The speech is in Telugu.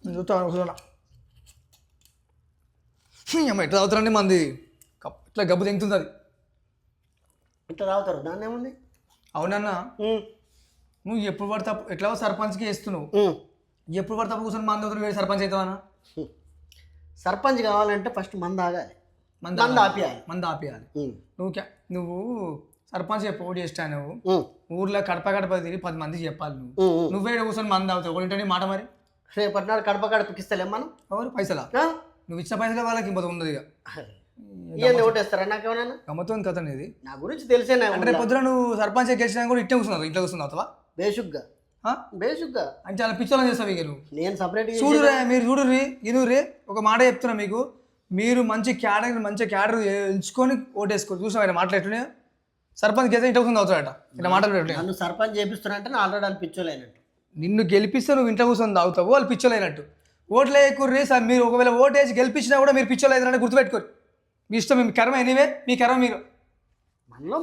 నేను చూస్తాను కూర్చోనా అమ్మ ఎట్లా తాగుతారండి మంది ఇట్లా గబ్బు తెంగుతుంది అది. ఇట్లా తాగుతారు దాన్ని ఏముంది. అవునన్నా నువ్వు ఎప్పుడు పడితే ఎట్లా సర్పంచ్కి వేస్తున్నావు, ఎప్పుడు పడితే కూర్చొని మంది అవుతారు వేడి సర్పంచ్ అవుతావా? సర్పంచ్ కావాలంటే ఫస్ట్ మంది ఆగాలి, మంది ఆపియాలి. మంది ఆపియాలి. నువ్వు సర్పంచ్ పోటీ చేస్తా, నువ్వు ఊర్లో కడప కడప తిరిగి 10 మందికి చెప్పాలి. నువ్వే కూర్చొని మంది అవుతావు ఒకటి మాట. మరి రేపటినాడు కడప కడపకి ఇస్తలేం మనం. ఎవరు పైసలా? నువ్వు ఇచ్చిన పైసలే వాళ్ళకి ఇంత ఉండదు. ఇక ఓటేస్తారా నాకేమన్నా? గమ్మతో కథ అనేది నా గురించి తెలిసేనా. అంటే రేపు పొద్దున నువ్వు సర్పంచ్ గెలిచినా కూడా ఇట్టే కూర్చున్నావు, ఇంట్లో కూర్చున్నావు అవుతావా? బేషుగ్గా బేషుగ్గా అంటే చాలా పిచ్చోళ్ళని చేస్తావు. ఇక నువ్వు నేను సపరేట్ చూడురే, మీరు చూడుర్రి ఇనుర్రి, ఒక మాట చెప్తున్నా మీకు, మీరు మంచి క్యాడర్ ఎంచుకొని ఓటేసుకోరు. చూసావు ఆయన మాటలు ఎట్లున్నాయో, సర్పంచ్ గెలిస్తే ఇంట్లో కూర్చొని అవుతాడట. ఇలా మాటలు పెట్టున్నాయి. నన్ను సర్పంచ్ చేపిస్తున్నా అంటే నా ఆల్రెడీ వాళ్ళు పిచ్చోలేనట్టు. నిన్ను గెలిపిస్తే నువ్వు ఇంట్లో కూర్చొని తాగుతావు, వాళ్ళు పిచ్చోలైనట్టు. ఓట్లు వేయకుర్రి సార్, మీరు ఒకవేళ ఓటేసి గెలిపించినా కూడా మీరు పిచ్చోలు అవుతారంటే గుర్తుపెట్టుకోరు. మీ ఇష్టం, మీ కర్మ ఎనీవే, మీ కర్మ మీరు. మనలో